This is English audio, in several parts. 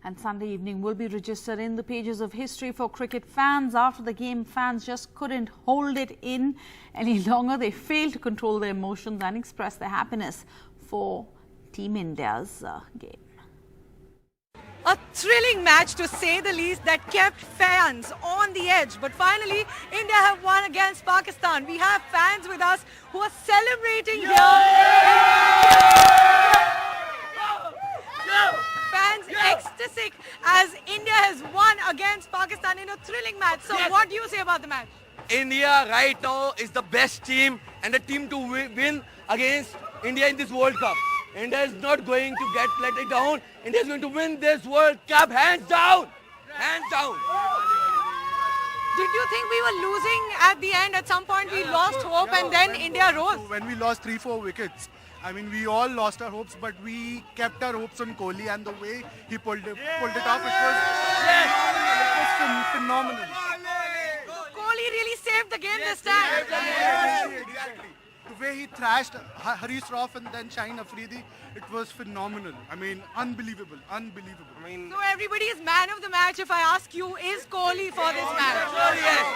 And Sunday evening will be registered in the pages of history for cricket fans. After the game, fans just couldn't hold it in any longer. They failed to control their emotions and express their happiness for Team India's game. A thrilling match, to say the least, that kept fans on the edge. But finally, India have won against Pakistan. We have fans with us who are celebrating here. Fans ecstatic as India has won against Pakistan in a thrilling match. So what do you say about the match? India right now is the best team and the team to win against India in this World Cup. India is not going to let it down. India is going to win this World Cup hands down. Hands down. Did you think we were losing at the end? At some point we lost hope and then India rose. When we lost 3-4 wickets, I mean, we all lost our hopes, but we kept our hopes on Kohli, and the way he pulled it off, it was phenomenal. Kohli really saved the game this time. Exactly. The way he thrashed Harish Rauf and then Shaheen Afridi, it was phenomenal. I mean, unbelievable. So everybody is man of the match. If I ask you, is Kohli for this match? Yes.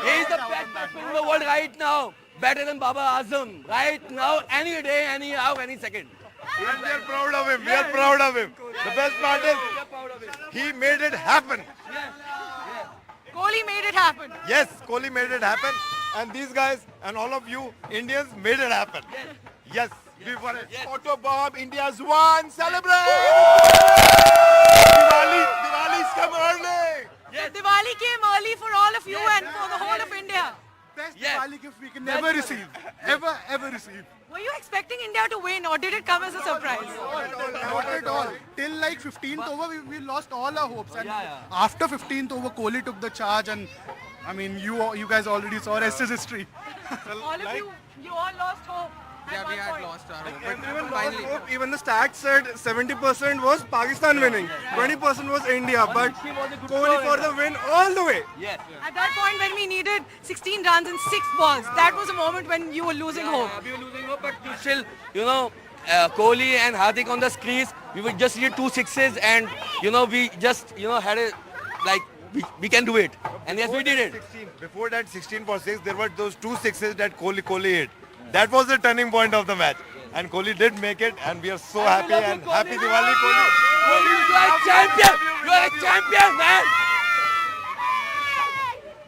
He is the best batsman in the world right now. Better than Baba Azam. Right now, any day, any hour, any second. And we are proud of him. We are proud of him. The best part is he made it happen. Kohli made it happen. Yes, Kohli made it happen. And these guys and all of you Indians made it happen. Yes. We won it. Photo bomb. India's won. Celebrate! Diwali's come early. Yes. Diwali came early for all of you and for the whole of India. Best Diwali gift we can never receive. Ever receive. Were you expecting India to win, or did it come as a surprise? Not at all. Till like 15th over, we lost all our hopes. And after 15th over, Kohli took the charge, and I mean, you guys already saw rest is history. All of you all lost hope. Yeah, we had lost our hope. Everyone lost hope. Even the stats said 70% was Pakistan winning, 20% was India, but Kohli for the win all the way. Yes. At that point, when we needed 16 runs in 6 balls, that was a moment when you were losing hope. We were losing hope, but still, Kohli and Hardik on the crease, we would just need 2 sixes, and we just had a we can do it, and yes, we did it. Before that 16 for 6, there were those 2 sixes that Kohli hit. That was the turning point of the match, and Kohli did make it, and we are so happy, and happy Diwali, Kohli. You are a champion! You are a champion, man!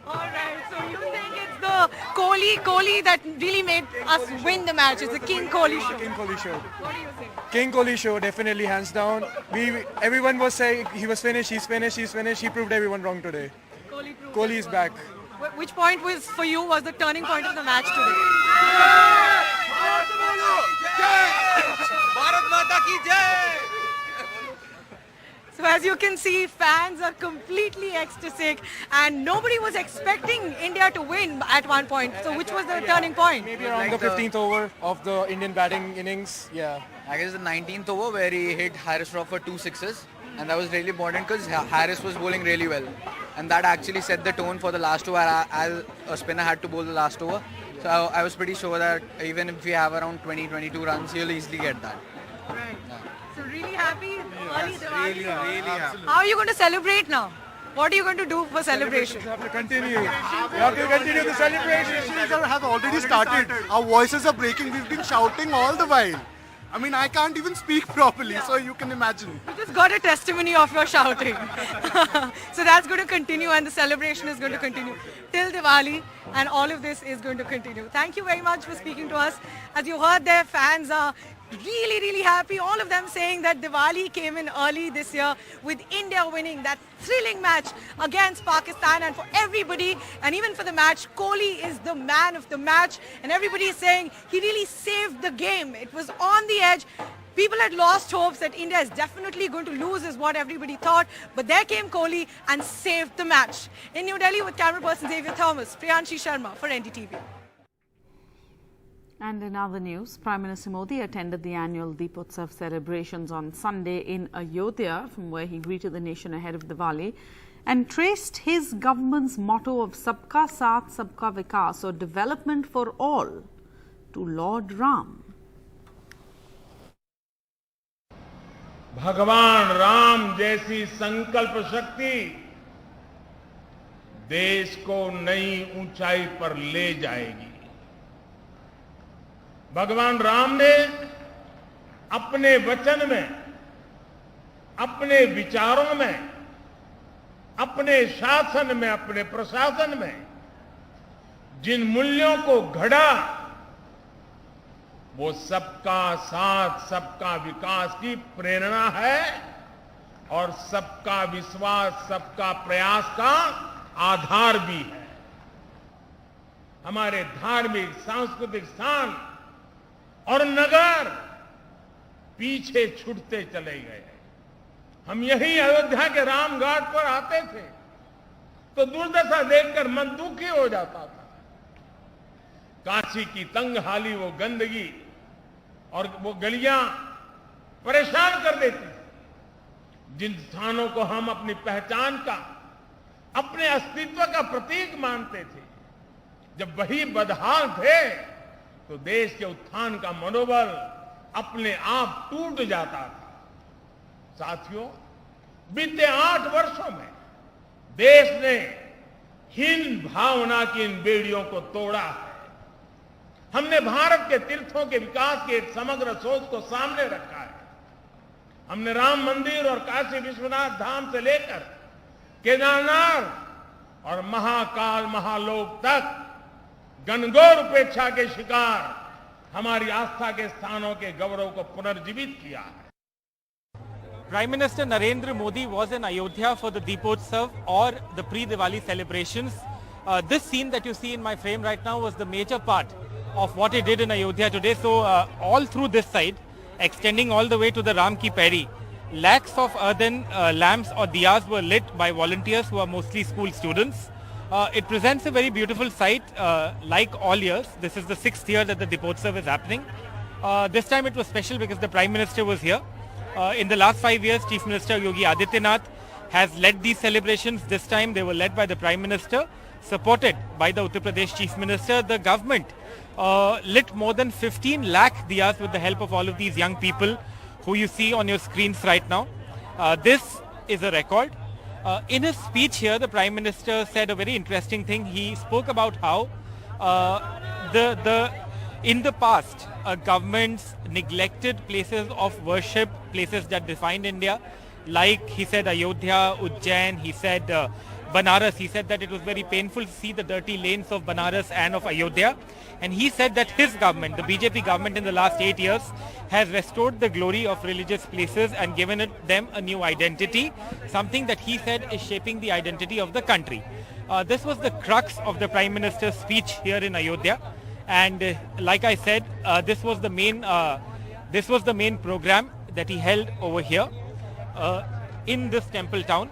Alright, so you think it's the Kohli that really made us win the match? It's the King Kohli show. King Kohli show. What do you think? King Kohli show, definitely, hands down. Everyone was saying he was finished, he's finished. He proved everyone wrong today. Kohli is back. Which point was the turning point of the match today? Bharat Mata ki jai! So as you can see, fans are completely ecstatic, and nobody was expecting India to win at one point. So which was the turning point? Maybe around the 15th over of the Indian batting innings. Yeah. I guess the 19th over where he hit Harish Rauf for 2 sixes. And that was really important because Harris was bowling really well. And that actually set the tone for the last over, as a spinner had to bowl the last over. So I was pretty sure that even if we have around 20-22 runs, he'll easily get that. Right. So really happy? Really happy. How are you going to celebrate now? What are you going to do for celebration? We have to continue. We have to continue the celebration. Celebrations have already started. Our voices are breaking. We've been shouting all the while. I mean, I can't even speak properly, so you can imagine. You just got a testimony of your shouting. So that's going to continue, and the celebration is going to continue till Diwali, and all of this is going to continue. Thank you very much for speaking to us. As you heard, their fans are really happy. All of them saying that Diwali came in early this year with India winning that thrilling match against Pakistan, and for everybody, and even for the match, Kohli is the man of the match, and everybody is saying he really saved the game. It was on the edge. People had lost hopes that India is definitely going to lose, is what everybody thought, but there came Kohli and saved the match. In New Delhi with camera person Xavier Thomas, Priyanshi Sharma for NDTV. And in other news, Prime Minister Modi attended the annual Deepotsav celebrations on Sunday in Ayodhya, from where he greeted the nation ahead of Diwali, and traced his government's motto of Sabka Saath, Sabka Vikas, or development for all, to Lord Ram. भगवान राम जैसी संकल्प शक्ति देश को नई ऊंचाई पर ले जाएगी। भगवान राम ने अपने वचन में, अपने विचारों में, अपने शासन में, अपने प्रशासन में जिन मूल्यों को घड़ा, वो सबका साथ, सबका विकास की प्रेरणा है और सबका विश्वास, सबका प्रयास का आधार भी है। हमारे धार्मिक, सांस्कृतिक स्थान और नगर पीछे छूटते चले गए। हम यही अयोध्या के राम घाट पर आते थे तो दुर्दशा देखकर मन दुखी हो जाता था। काशी की तंगहाली, वो गंदगी और वो गलियां परेशान कर देती थी। जिन स्थानों को हम अपनी पहचान का, अपने अस्तित्व का प्रतीक मानते थे, जब वही बदहाल थे तो देश के उत्थान का मनोबल अपने आप टूट जाता था। साथियों, बीते 8 वर्षों में देश ने हीन भावना की इन बेड़ियों को तोड़ा है। हमने भारत के तीर्थों के विकास की एक समग्र सोच को सामने रखा है। हमने राम मंदिर और काशी विश्वनाथ धाम से लेकर केदारनाथ और महाकाल महालोक तक घनघोर उपेक्षा के शिकार हमारी आस्था के स्थानों के गौरव को पुनर्जीवित किया है। Prime Minister Narendra Modi was in Ayodhya for the Deepotsav or the pre-Diwali celebrations. This scene that you see in my frame right now was the major part of what he did in Ayodhya today. So all through this side, extending all the way to the Ram Ki Paidi, lakhs of earthen lamps or diyas were lit by volunteers who are mostly school students. It presents a very beautiful sight like all years. This is the 6th year that the Deepotsav is happening. This time it was special because the Prime Minister was here. In the last 5 years, Chief Minister Yogi Adityanath has led these celebrations. This time they were led by the Prime Minister, supported by the Uttar Pradesh Chief Minister. The government lit more than 15 lakh diyas with the help of all of these young people who you see on your screens right now. This is a record. In his speech here, the Prime Minister said a very interesting thing. He spoke about how in the past, governments neglected places of worship, places that defined India, like he said Ayodhya, Ujjain, he said Banaras. He said that it was very painful to see the dirty lanes of Banaras and of Ayodhya. And he said that his government, the BJP government in the last 8 years, has restored the glory of religious places and given them a new identity, something that he said is shaping the identity of the country. This was the crux of the Prime Minister's speech here in Ayodhya. And like I said, this was the main program that he held over here in this temple town.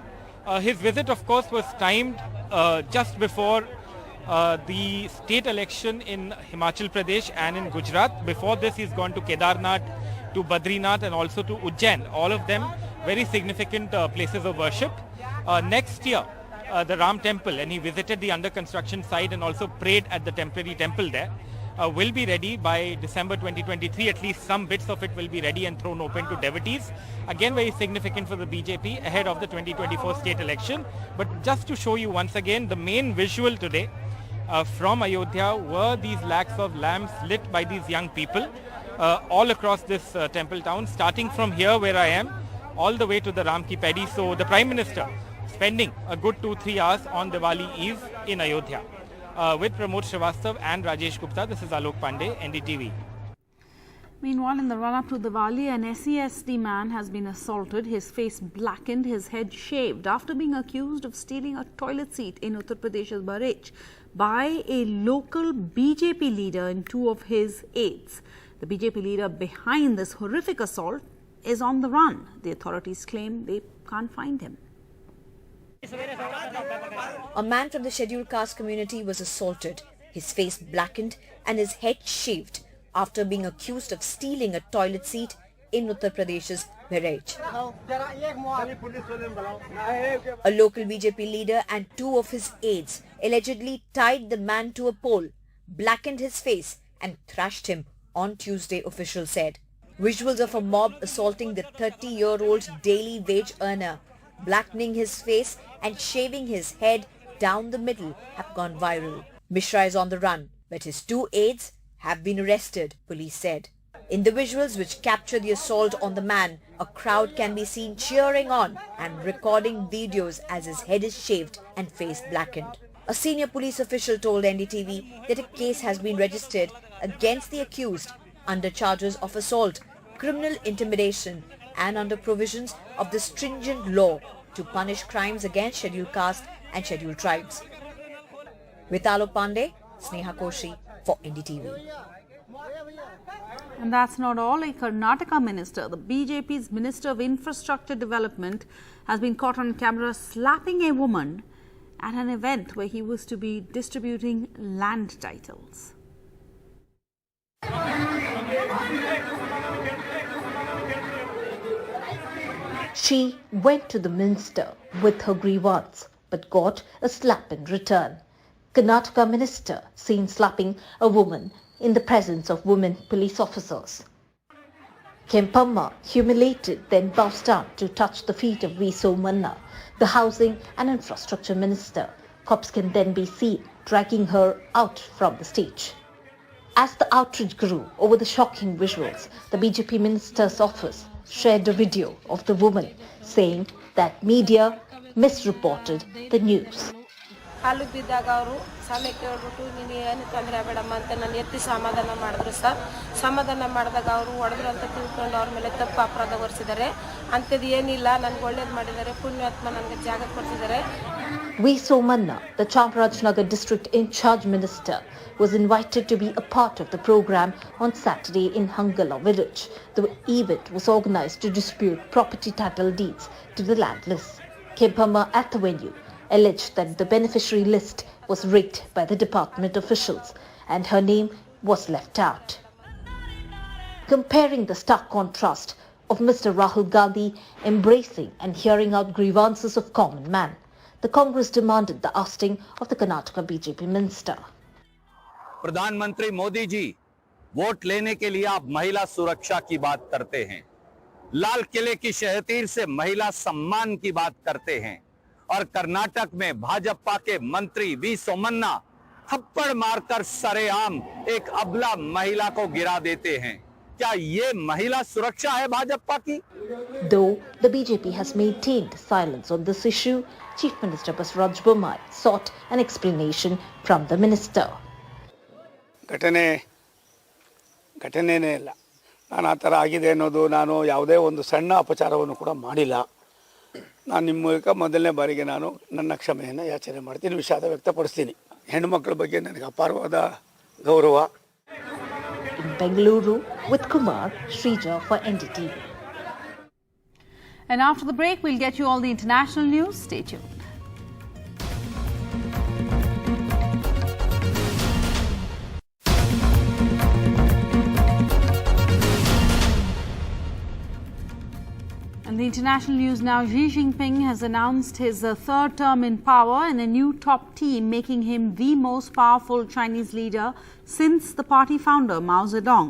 His visit, of course, was timed just before the state election in Himachal Pradesh and in Gujarat. Before this, he's gone to Kedarnath, to Badrinath, and also to Ujjain. All of them very significant places of worship. Next year, the Ram temple, and he visited the under construction site and also prayed at the temporary temple there, will be ready by December 2023. At least some bits of it will be ready and thrown open to devotees. Again, very significant for the BJP ahead of the 2024 state election. But just to show you once again, the main visual today from Ayodhya were these lakhs of lamps lit by these young people all across this temple town, starting from here where I am, all the way to the Ram Ki Paidi. So the Prime Minister spending a good 2-3 hours on Diwali Eve in Ayodhya. With Pramod Srivastav and Rajesh Gupta, this is Alok Pandey, NDTV. Meanwhile, in the run-up to Diwali, an SCSD man has been assaulted, his face blackened, his head shaved after being accused of stealing a toilet seat in Uttar Pradesh's Virat by a local BJP leader and 2 of his aides. The BJP leader behind this horrific assault is on the run. The authorities claim they can't find him. A man from the scheduled caste community was assaulted, his face blackened and his head shaved after being accused of stealing a toilet seat in Uttar Pradesh's Virat. A local BJP leader and 2 of his aides allegedly tied the man to a pole, blackened his face and thrashed him on Tuesday, officials said. Visuals of a mob assaulting the 30-year-old daily wage earner, blackening his face and shaving his head down the middle have gone viral. Mishra is on the run, but his 2 aides have been arrested, police said. In the visuals which capture the assault on the man, a crowd can be seen cheering on and recording videos as his head is shaved and face blackened. A senior police official told NDTV that a case has been registered against the accused under charges of assault, criminal intimidation and under provisions of the stringent law to punish crimes against scheduled caste and scheduled tribes. Vitalo Pandey, Sneha Koshi for NDTV. And that's not all. A Karnataka minister, the BJP's Minister of Infrastructure Development, has been caught on camera slapping a woman at an event where he was to be distributing land titles. She went to the minister with her grievance but got a slap in return. Karnataka minister seen slapping a woman in the presence of women police officers. Kempamma, humiliated, then bows down to touch the feet of V. Somanna, the housing and infrastructure minister. Cops can then be seen dragging her out from the stage. As the outrage grew over the shocking visuals, the BJP minister's office shared a video of the woman saying that media misreported the news. ಕಾಲಿಗೆ ಬಿದ್ದಾಗ ಅವರು ಸಮಯ ಕೇಳ್ಬಿಟ್ಟು ನೀನು ಏನು ತೊಂದರೆ ಬೇಡಮ್ಮ ಅಂತ ನಾನು ಎತ್ತಿ ಸಮಾಧಾನ ಮಾಡಿದ್ರು ಸರ್. ಸಮಾಧಾನ ಮಾಡಿದಾಗ ಅವರು ಹೊಡೆದ್ರು ಅಂತ ತಿಳ್ಕೊಂಡು ಅವ್ರ ಮೇಲೆ ತಪ್ಪು ಅಪರಾಧ ಹೊರಿಸಿದ್ದಾರೆ. ಅಂಥದ್ದು ಏನಿಲ್ಲ, ನನಗೆ ಒಳ್ಳೇದು ಮಾಡಿದ್ದಾರೆ, ಪುಣ್ಯಾತ್ಮ ನನಗೆ ಜಾಗ ಕೊಡ್ತಿದ್ದಾರೆ. V. Somanna, the Chamarajnagar district in charge minister, was invited to be a part of the program on Saturday in Hangala village. The event was organized to dispute property title deeds to the landless. Kempamma at the venue alleged that the beneficiary list was rigged by the department officials and her name was left out. Comparing the stark contrast of Mr. Rahul Gandhi embracing and hearing out grievances of common man, the Congress demanded the ousting of the Karnataka BJP minister. प्रधानमंत्री Modi ji, vote लेने के लिए आप महिला सुरक्षा की बात करते हैं, लाल किले की शहतीर से महिला सम्मान की बात करते हैं और कर्नाटक में भाजपा के मंत्री वी सोमन्ना थप्पड़ मारकर सरेआम एक अबला महिला को गिरा देते हैं. क्या ये महिला सुरक्षा है भाजपा की? Though the BJP has maintained silence on this issue, Chief Minister Basraj Bommai sought an explanation from the minister. ಘಟನೆನೇ ಇಲ್ಲ. ನಾನು ಆ ಥರ ಆಗಿದೆ ಅನ್ನೋದು ನಾನು ಯಾವುದೇ ಒಂದು ಸಣ್ಣ ಅಪಚಾರವನ್ನು ಕೂಡ ಮಾಡಿಲ್ಲ. ನಾನು ನಿಮ್ಮ ಮೂಲಕ ಮೊದಲನೇ ಬಾರಿಗೆ ನಾನು ನನ್ನ ಕ್ಷಮೆಯನ್ನು ಯಾಚನೆ ಮಾಡ್ತೀನಿ, ವಿಷಾದ ವ್ಯಕ್ತಪಡಿಸ್ತೀನಿ. ಹೆಣ್ಣುಮಕ್ಕಳ ಬಗ್ಗೆ ನನಗೆ ಅಪಾರವಾದ ಗೌರವ. In Bengaluru with Kumar, Srija for NDTV. And after the break, we'll get you all the international news. Stay tuned. And the international news now. Xi Jinping has announced his third term in power in a new top team, making him the most powerful Chinese leader since the party founder Mao Zedong.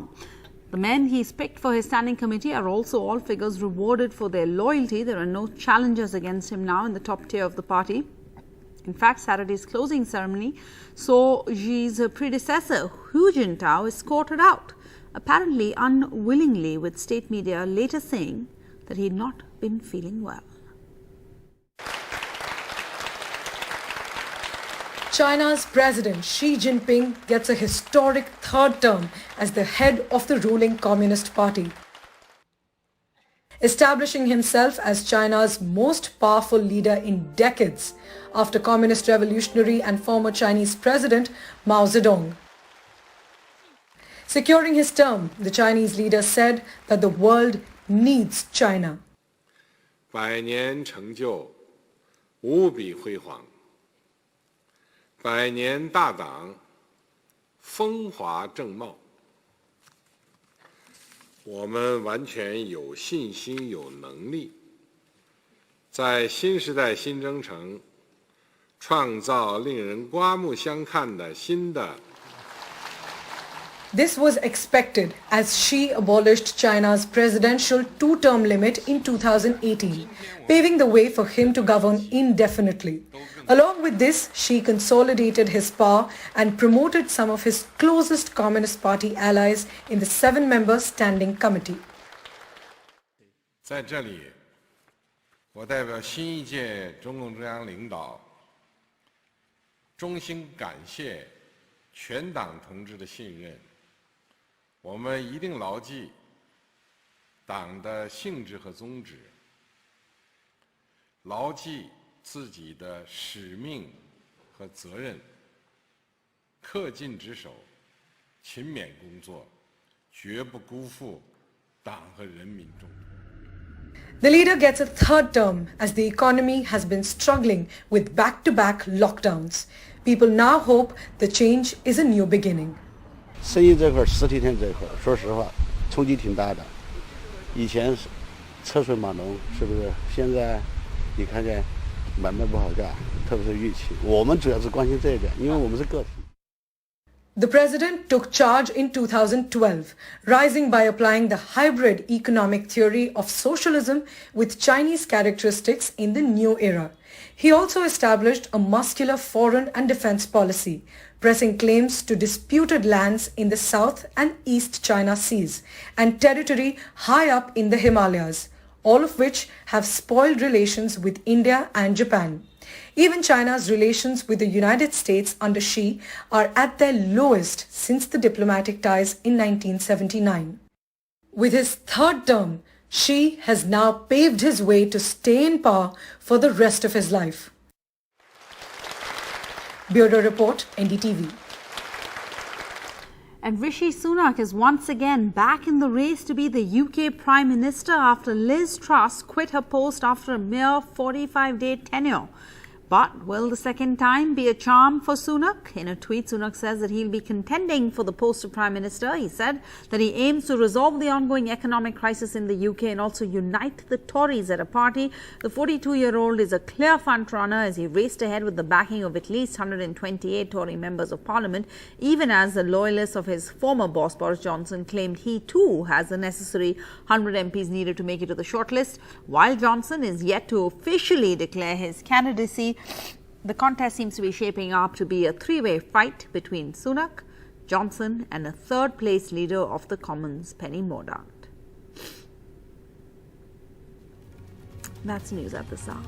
The men he's picked for his standing committee are also all figures rewarded for their loyalty. There are no challengers against him now in the top tier of the party. In fact, Saturday's closing ceremony saw Xi's predecessor, Hu Jintao, escorted out, apparently unwillingly, with state media later saying that he had not been feeling well. China's President Xi Jinping gets a historic third term as the head of the ruling Communist Party, establishing himself as China's most powerful leader in decades after Communist revolutionary and former Chinese President Mao Zedong. Securing his term, the Chinese leader said that the world needs China. 百年成就无比辉煌，百年大党风华正茂，我们完全有信心、有能力，在新时代新征程创造令人刮目相看的新的 This was expected as Xi abolished China's presidential two-term limit in 2018, paving the way for him to govern indefinitely. Along with this, Xi consolidated his power and promoted some of his closest Communist Party allies in the 7-member Standing Committee. 在这里，我代表新一届中共中央领导，衷心感谢全党同志的信任。我们一定牢记党的性质和宗旨，牢记自己的使命和责任，恪尽职守，勤勉工作，绝不辜负党和人民众。 The leader gets a third term as the economy has been struggling with back-to-back lockdowns. People now hope the change is a new beginning. 生意这块、实体店这块，说实话，冲击挺大的。以前车水马龙，是不是？现在你看见买卖不好干，特别是玉器。我们主要是关心这一点，因为我们是个体。 The president took charge in 2012, rising by applying the hybrid economic theory of socialism with Chinese characteristics in the new era. He also established a muscular foreign and defense policy, pressing claims to disputed lands in the South and East China Seas and territory high up in the Himalayas, all of which have spoiled relations with India and Japan. Even China's relations with the United States under Xi are at their lowest since the diplomatic ties in 1979. With his third term, Xi has now paved his way to stay in power for the rest of his life. Bureau Report, NDTV. And Rishi Sunak is once again back in the race to be the UK Prime Minister after Liz Truss quit her post after a mere 45-day tenure. But will the second time be a charm for Sunak? In a tweet, Sunak says that he'll be contending for the post of Prime Minister. He said that he aims to resolve the ongoing economic crisis in the UK and also unite the Tories at a party. The 42-year-old is a clear front-runner as he raced ahead with the backing of at least 128 Tory members of Parliament, even as the loyalists of his former boss, Boris Johnson, claimed he too has the necessary 100 MPs needed to make it to the shortlist. While Johnson is yet to officially declare his candidacy, the contest seems to be shaping up to be a three-way fight between Sunak, Johnson and a third-place leader of the Commons, Penny Mordaunt. That's news at this hour.